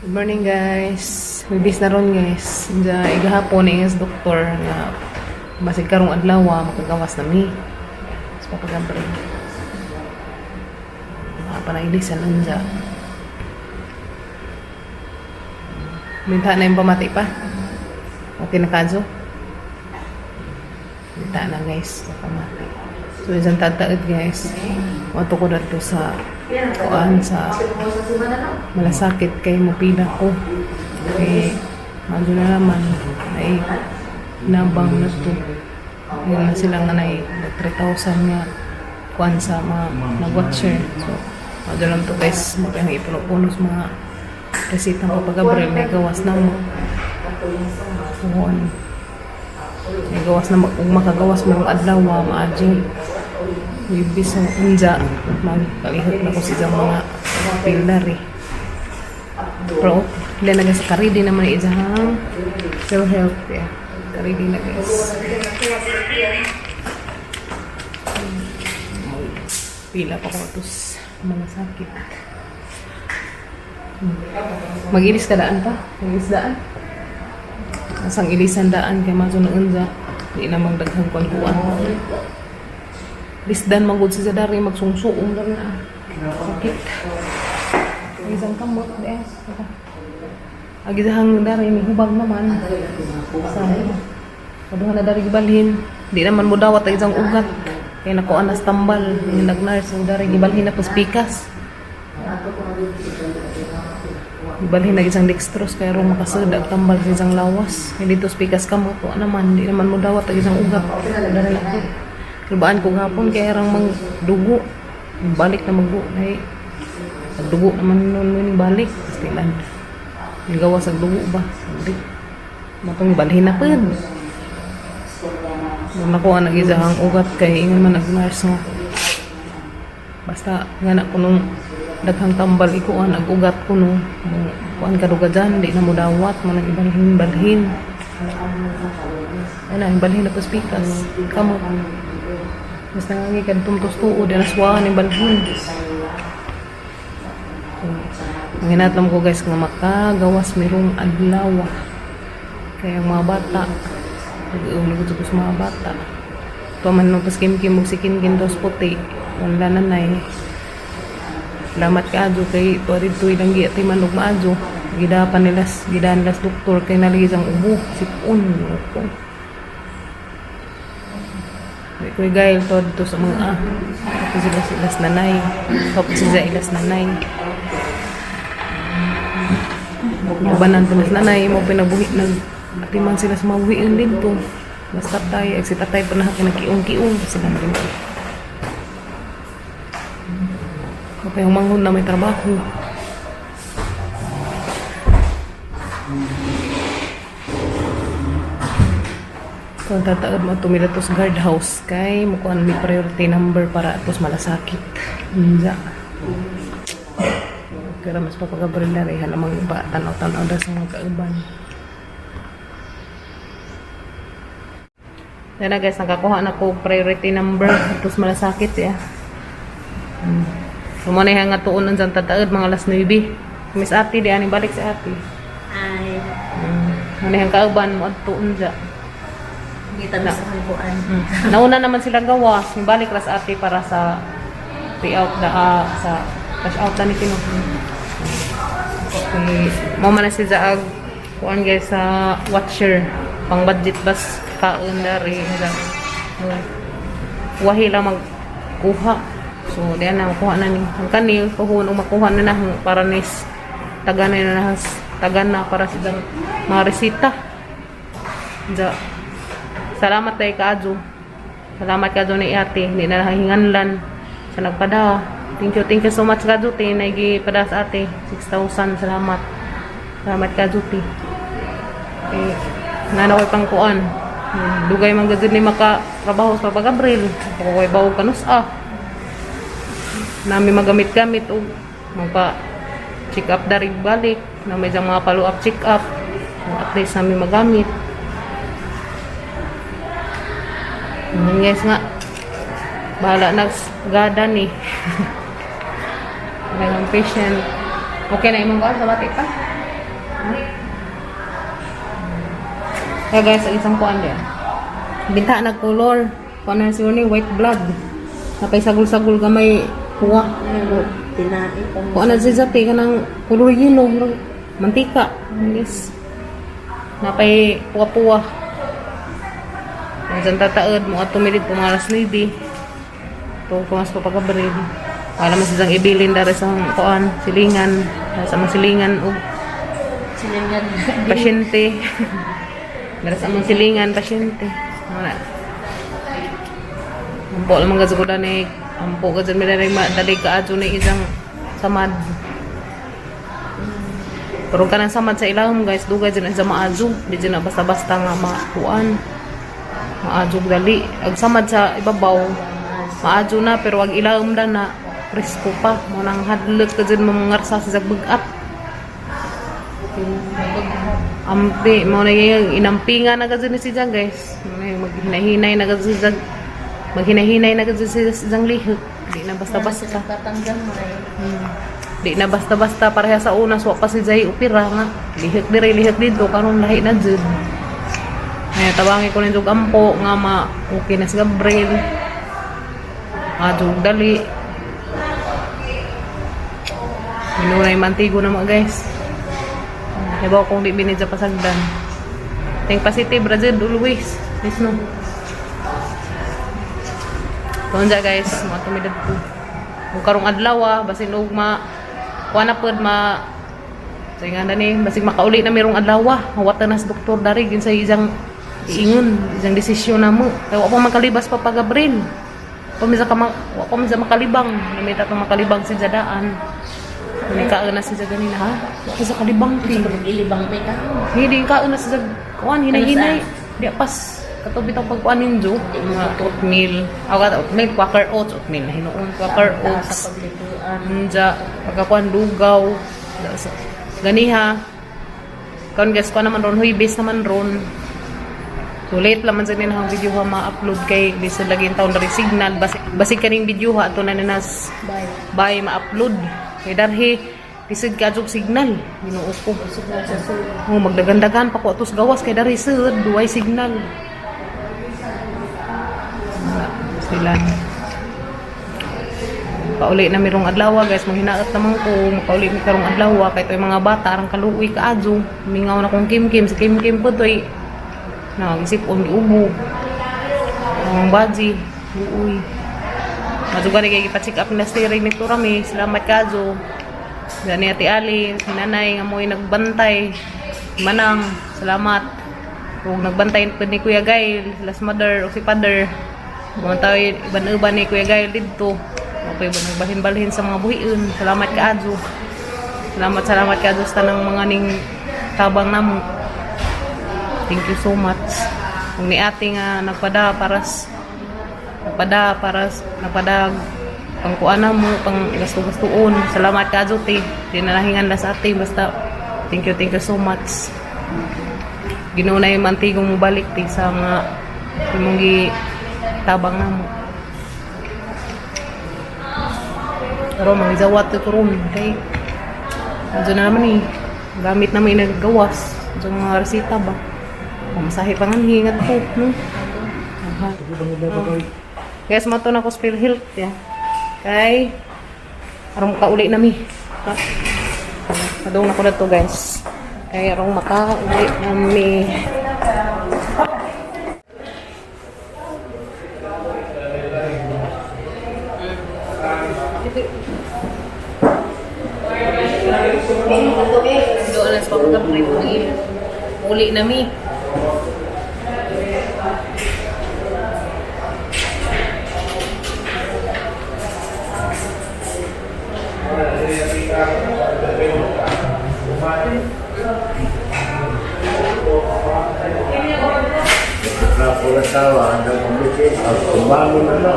Good morning guys. Bibis na ron guys. Diya igahapon is doktor nga basig karong adlaw makagawas na mi. Sa papagabre. Panailisan lang dya. Minta na yung pamati pa. Okay na kadyo. Minta na guys sa pamati. So isang tataad guys. Wato ko na to sa kuan sa malasakit kay mupila ko. Okay. Madyo na naman. Ay nabang na to. Yun na sila nga na 3,000 nga kuan sa mga nag-watcher. So madyo lang to guys. Mapinang ipuno-punos mga resita ng papagabril. May gawas na mo. Kuhan. May gawas na makagawas mo ng adlaw maadyo. Bibis ang unja. Magpalihot na ko sa mga pillar eh. Pero hindi na guys, karidi naman isang self-help ya. Karidi na guys. Pila pa ko tos mga sakit. Mag-ilis ka daan pa? Mag-ilis daan? Asang ilisan daan kay maso na unja. Di na magdaghang kuan-kuan. Lisdan magud sa dari magsungsuong lang na. Sakit. Isang kamot des. Agizahang dari may hubag naman. Sa kaduha na dari gibalhin. Di naman mo dawat ang isang ugat. Kaya nakuha na tambal. Yung nag-nurse yung dari gibalhin na paspikas. Gibalhin na isang dextrose kaya rin makasadag tambal sa isang lawas. Hindi to spikas kamot. Kuha naman. Di naman mo dawat ang isang ugat. Dari na ko. Kalbaan ko hapon kaya rang magdugo. Balik na magdugo. Ay, nagdugo naman nun balik. Stilan. Nagawas ang dugo ba? Hindi. Matong balhin na po yun. Nung nakuha nag-isahang ugat kay ingon man nag-nurse nga. Basta nga na ko nung daghang tambal ikuan nag-ugat ko nung kuan kaduga dyan. Hindi na mo dawat. Manang ibalhin. Ay na, ibalhin na po spikas. Kamot. Mas nangangikan tumtos tuod na naswahan ng balhin. Manginatlam ko guys nga makagawas mayroong adlaw. Kaya ang mga bata nag-uulog ko sa mga bata. Paman nung paskim-kim magsikin-kin tos puti. Wala na na eh. Salamat ka adyo kay tuwarid-tuwi lang giyati manog maadyo. Gidapan nilas, gidaan nilas doktor kay naligis ang ubo. Sipon. Kuy gayel to dito sa mga tapos sila silas nanay. Tapos sila ilas nanay. Banan to mas nanay mo pinabuhi nag atiman sila sa mabuhian dito. Basta tayo exit tayo pa na kinakiung-kiung sila rin. Kapay humanghon na may trabaho. Kung tataod mo tumila to sa guardhouse kay mukuan may priority number para atos malasakit. Ninja. Kaya mas papagabril na rin namang iba tanaw-tanaw na sa mga kauban. Yan na guys, nakakuha na ko priority number atos malasakit ya. Sumuna yung nga tuon dyan tataod mga alas 9. Miss Ate, di ani balik si Ate. Ay. Ano yung kauban mo at tuon dyan. Kita na sa kalbuan. Nauna naman sila gawas, yung balik ras ate para sa payout na sa cash out na ni Pino. Okay. Mama na si Zaag kuan guys sa watcher pang budget bus kaon dari wahi lang magkuha. So diyan na makuha na ni ang kanil kuhon makuha na para nis tagan na para sa mga resita. Salamat tayo kaadyo. Salamat kaadyo ni ate. Hindi na nahinganlan sa nagpada. Thank you so much kaadyo. Naigipada sa ate. 6,000. Salamat. Salamat kaadyo. Eh, nanakoy pang kuan. Dugay man gazid ni makatrabaho sa papagabril. Kukoy bawag kanus Nami magamit-gamit o magpa-check up dari balik. Na may mga follow-up check up. At least nami magamit. Guys nga bahala naggadan eh. May patient Okay na imong kuan sa bati pa? Kaya guys, ang isang kuan din. Binta na color. Kuan na siya ni white blood. Napay sagol-sagol gamay kuha. Tinait ang Kuan na siya ka ng color yellow, mantika. Yes. Napay puwa-puwa. Ang isang tataod mo at tumilit po mga lady. Ito kumas pa pagkabarid. Wala man silang ibilin dari sa kuan, silingan. Sa mga silingan o silingan. pasyente. Dari sa mga silingan, pasyente. Wala. Ampo lang mga gazukudan eh. Ampo ka dyan dali ka adyo na isang samad. Pero ka ng samad sa ilahom guys. Dugay dyan sa maadyo. Di dyan na basta-basta nga makuan. Maadyo dali. Ag samad sa ibabaw. Maadyo na pero wag ilahom na presko pa. Munang hadlot ka dyan mamangarsa sa bagak. Ampi, mo na yung inampingan na kasi si Jang guys. Maghinahinay na kasi si Jang. Maghinahinay na kasi si Jang lihok. Di na basta-basta. Di na basta-basta pareha sa una. Swak pa si Jay upira nga. Lihok dito. Karon lahi na dyan. Ay, tabangi ko na yung ampo. Nga okay na si Gabriel. Adjog dali. Minunay mantigo na mga guys. Diba kung di binidya pasagdan. Think positive, Brazil, always. Please no. Doon dyan guys, mga tumidad po. Kung karong adlaw basin og kuha na po, so nga na ni, basig makauli na mayroong adlaw mawata na sa doktor dari, yun sa isang iingon, isang desisyon na mo. Kaya wako makalibas pa Gabriel. Wako makalibang. Namita itong makalibang si Jadaan. Hindi kaon na siya ganina ha? Wako sa kalibang. Ilibang may ka. Hindi kaon na siya kuhan, hinay-hinay. Di pas. Katubit ang pagkuhan ninyo. Oatmeal. Oatmeal, Quaker Oats. Oatmeal na hinuon. Quaker Oats. Sa paglituan. Nja, pagkakuhan, lugaw. Ganiha. Kaon guys, kuha naman ron. Huibis naman ron. So late naman sa nila ang video ha ma-upload kay bisa lagi yung taon na rin signal. Basig ka rin video ha. Ito na ninas. Bye ma-upload. Kay darhi. Pisod ka adjog signal. Ginoo ko. Magdagandagan pa ko atos gawas kay dari sud duway signal. Sila. Pauli na mirong adlaw guys, manghinaot naman ko, makauli mi karong adlaw kay toy mga bata arang kaluoy ka adjo. Mingaw na kong kim-kim, si kim-kim po toy. Nagisip on giubo. Ang baji, uy. Madugan kay gipa-check up na steering ni Turami. Salamat ka adjo. Gani Ate Ali, si Nanay nga mo'y nagbantay. Manang, salamat. Kung nagbantay pa ni Kuya Gail, last mother o si father. Mga tao iban-iban ni Kuya Gail dito. Okay, nagbalhin-balhin sa mga buhiun. Salamat ka adjo. Salamat ka adjo sa ng mga ning tabang namo. Thank you so much. Kung ni ate nga nagpada pangkuana mo, pang gasto-gastoon. Salamat ka, Azote. Di na nahingan na sa ate. Basta, thank you so much. Ginuna yung mantigong mo balik sa mga imong tabang na mo. Pero mga izawat ito ron. Okay? Adyo na naman gamit na may naggawas. Adyo mga resita ba? Masahe pa nga hingat po. No? Guys, mato na ko spill health. Yeah. Kay arong makauli nami. Ha? Padung na ko na to guys. Kay arong makauli nami. Doon na sa pagkakapit ko uli nami. Pura tawa, anda memiliki pembangun mana?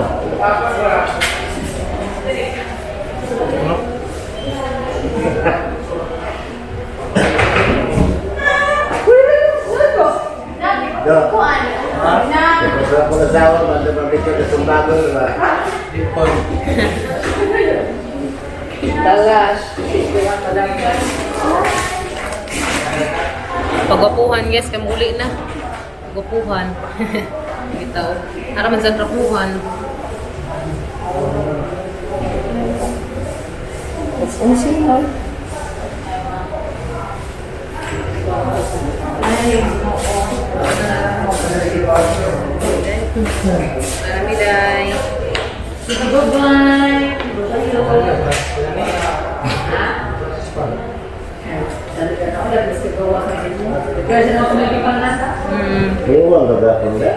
Pura tawa, anda memiliki pembangun lah. Talas, Pagwapuhan guys, kay muli na. Pagwapuhan. Bitaw. Ara man sa trapuhan. Ano siya? Marami day. Bye-bye. Iwan ka ba? Hindi.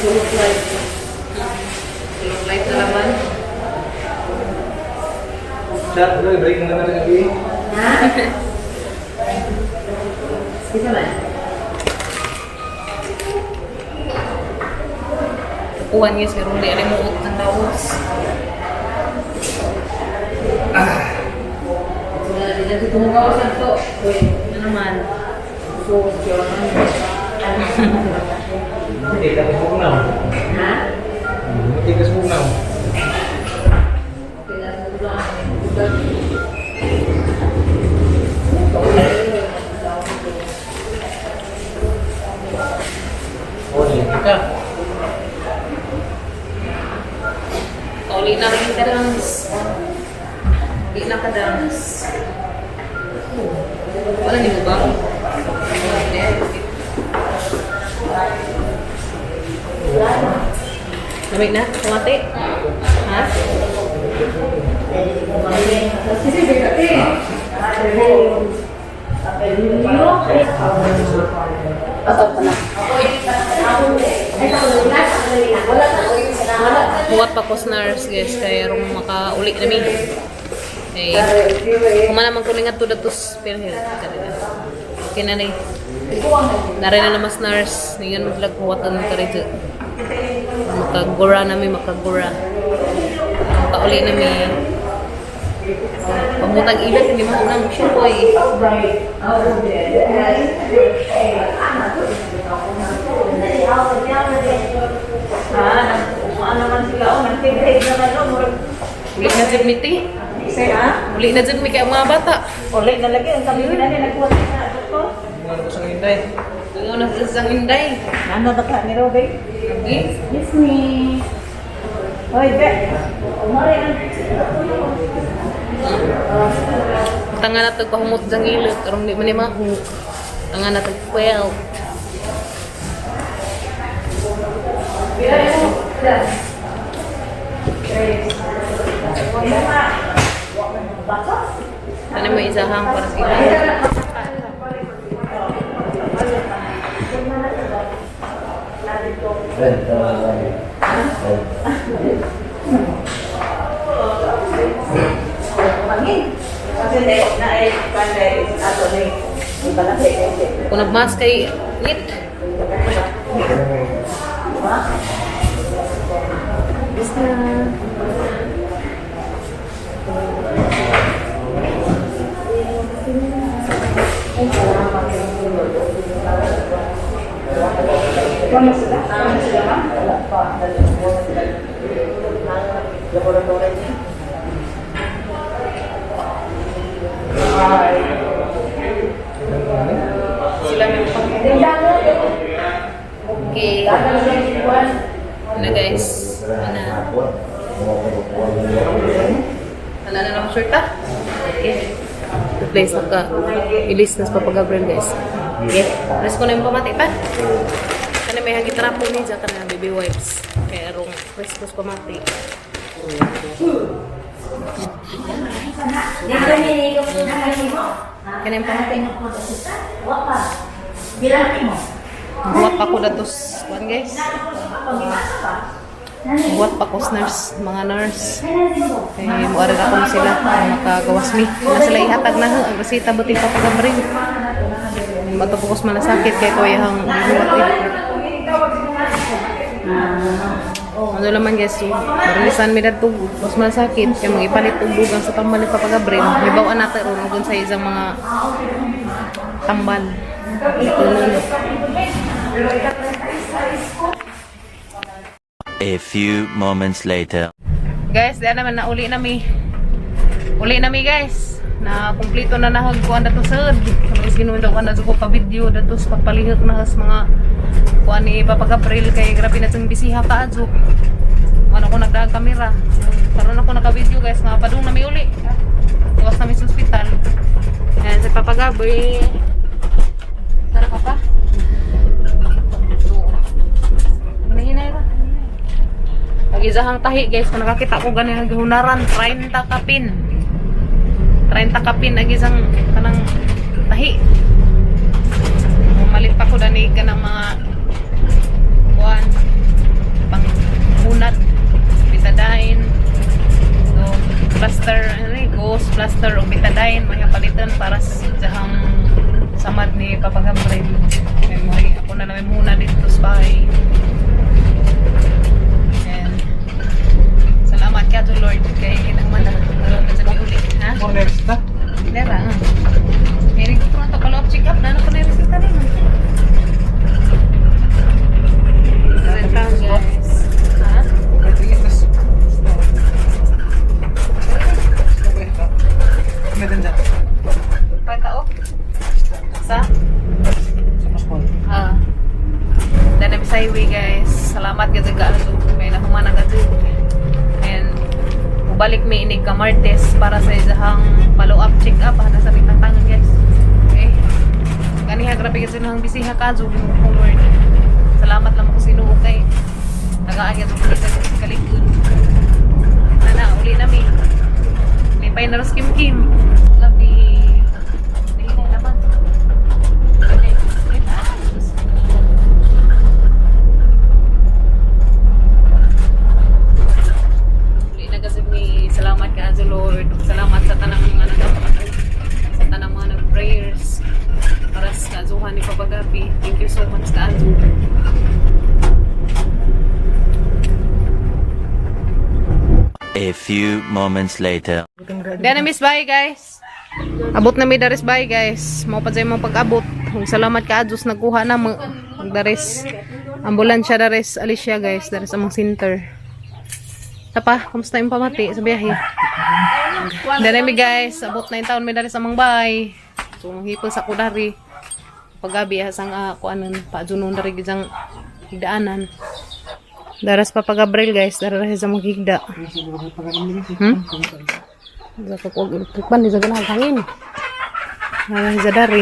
Tulog light na naman. Chat, break na naman lagi. Isa man. Uwan guys, pero hindi alam mo ut ng daos. Ano naman? Hindi ka sumugnaw. Hindi ka sumugnaw. Oh, hindi ka. Kauli na rin ka dance. Di na ka dance. Wala niyo ba? Lamig na? Kumati? Ha? Huwat pa ko snars guys, kaya rong makauli na mi. Eh, kumana man ko lingat to datos perhel. Okay na ni. Nare na naman snars, ningan maglag huwatan ng karidyo. Makagura na mi, makagura. Makauli na mi. Pamutag ilan, hindi mo nang shukoy. Uli na dyan miti. Uli na dyan mi kaya mga bata. Ulit na lagi. Ang kami na nagkuha sa doktor. Ano ko sa hinday? Ngayon na sa isang hinday. Ano ba ka ni Robby? Okay? Yes, me. Hoy, be. Umari ang... Tanga na ito pahumot sa ngilid. Karong di man ni mahuk. Tanga na ito 12. Ano mo isahang para sa ilan? Kasi na ay panday ato ni balaki. Kung nagmas kay ngit. Basta. Ano sila? Ano sila ba? Wala pa. Laboratory niya. Sila may okay. Ano guys? Ano na lang shirt ah? Okay. The place na ka. Ilis na sa papagabril guys. Okay. Press ko na yung pamati pa. Kana may hagit rapo ni dyan ka na baby wipes. Kaya arong press ko sa pamati. Kana yung pamati. Buhat pa ko datos. Kuan guys. Buhat pa ko nurse, mga nurse. Kaya muarag ako sila makagawas mi. Na sila ihatag na ang resita buti pa pagabring. Matapos malasakit kay ko yung buhat ano naman guys, so, marilisan mi dito mas malasakit kaya magipalit og dugang sa tambal pa pagabring. Hibaw natin ron ug sa isang mga tambal. A few moments later. Guys, diyan naman na uli nami. Uli nami guys. Na kumpleto na nahagkuan dato sud. Kung ginundo ka na ko pa video dato sa pagpalihok na sa mga kuan ni Papa Gabriel kay grabe na tong bisiha ka adso. Ano ko nagdaag kamera. Karon ako naka-video guys nga padung nami uli. Tuwas nami sa ospital. Ayan si Papa Gabriel. Tara papa. Hinahinay ba? Pag-izahang tahi guys, kung nakakita ko ganyan hunaran 30 kapin. 30 kapin ag isang kanang tahi. Malit pa ko dani ka ng mga kuan pang hunat, bitadain. So, plaster, ghost plaster o bitadain may palitan para sa jahang samad ni Papa Gabriel. May ako na namin muna dito sa bahay. And salamat ka to Lord kay inang mana naroon sa uli. Ha? For next na? Dera. May ko pronto follow-up check-up na ano ko na resulta rin. Resulta guys. Ha? Pagkao? Sa? Dan sa highway guys. Salamat gud sa kaadto. May nahuman agad. And balik may inig ka Martes para sa isang follow-up check-up na sa bitang tangan guys. Okay? Ganiha grabe kasi nang bisiha ka zo kung Lord. Salamat lang ako sinuo kay nagaagad ko sa kaligod. Nana uli na mi. May paineros kim-kim. Labi. Hindi naman. Salamat ka sa Lord. Salamat sa tanang mga nagpapatay. Sa tanang mga nag-prayers. Para sa kazuhan ni Papa Gabi. Thank you so much ka Azu. A few moments later. Diyan na miss bye guys. Abot na mi dares bye guys. Mao pa sa imong pag-abot. Salamat ka Azu nagkuha na mo. Dares ambulansya dares Alicia guys. Dares among center. Tapa, kamusta yung pamati sa biyahe? Dere mi guys, abot na yung taon may dari sa mang bay. So, hipol sa kudari. Paggabi, asang kuanan, paadunon dari gizang higdaanan. Daras pa Papa Gabriel guys, daras sa mga higda. Sa kukban, di sa ganang hangin. Daras sa dari.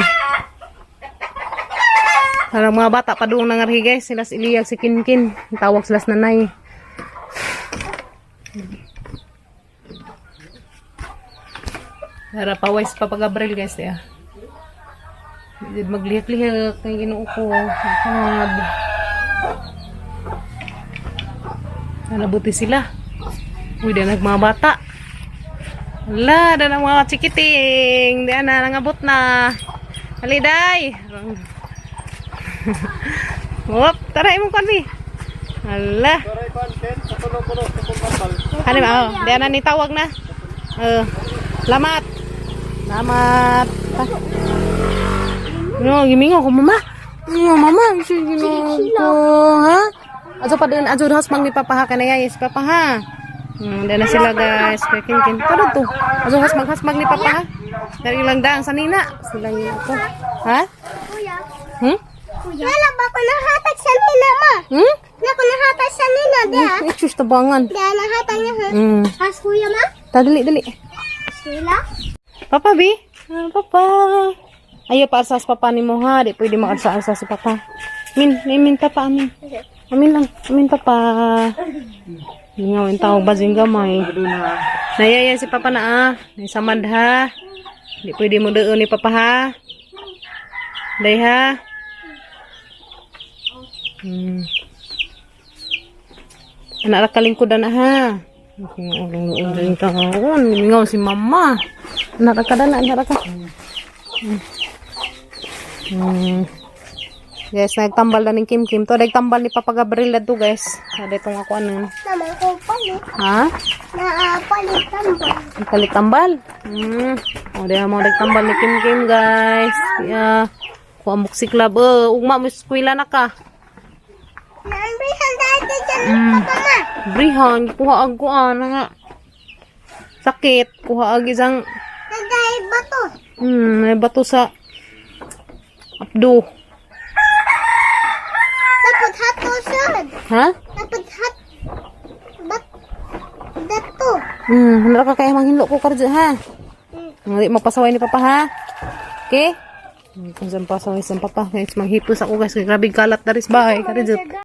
Parang mga bata pa doon nangarhi guys, sila si Iliyag, si Kinkin. Tawag sila sa nanay. Dara pawais Papa Gabriel guys ya. Maglihat-lihat kay Ginoo ko. Pangad. Sana buti sila. Uy, na mga bata. Hala, na mga chikiting. Diyan na nangabot na. Haliday. Wop, tara imong kanbi. Hala. Ano ba? Diyan na ni tawag na. Selamat. Selamat. No, gimingo ko mama. Mama, sige ko, ha? Ajo pa din, ajo has mang ni Papa ha kanaya yes Papa ha. Dala sila guys, kin. Pero to. Ajo has mag ni Papa ha. Dari lang dang sanina. Sila yun ako. Ha? Kuya. Kuya? Wala ba ko nahatag sa nina, ma? Wala ko nahatag sa nina, dia. Sus tabangan. Dia nahatag niya, ha? Has kuya, ma? Dali. Sila? Papa, Bi? Papa. Ayaw pa asas Papa ni mo ha. Di pwede makarsa-arsa si Papa. Min, Papa, amin. Amin lang. Amin, Papa. Ngawin tawag bazing gamay. Nayaya si Papa na Naisamad ha. Di pwede mo doon ni Papa ha. Day ha. Anak kalingkudan na ha. Ngaw si Mama. Anak ka. Guys, nagtambal na ng Kim. To, nagtambal ni Papa Gabriel na to, guys. Ada itong ako ano. Naman ko palit. Ha? Palit tambal. Palit tambal? O, dahil mga nagtambal ni Kim, guys. Kaya, kuha mo si Club. Ugma mo eskwela na ka. Naan brihan dati dyan, Papa, ma. Brihan, kuha ang kuha na nga. Sakit. Kuha agi sang Naday bato. may bato sa abdo. Dapat hato sud. Ha? Dapat bat dato. Hendak ka kaya manghinlo ko karja ha. Ngali mapasaway ni papa ha. Okay? Kung saan pasaway sa papa, guys, manghipos ako guys, grabe kalat daris bahay, karja.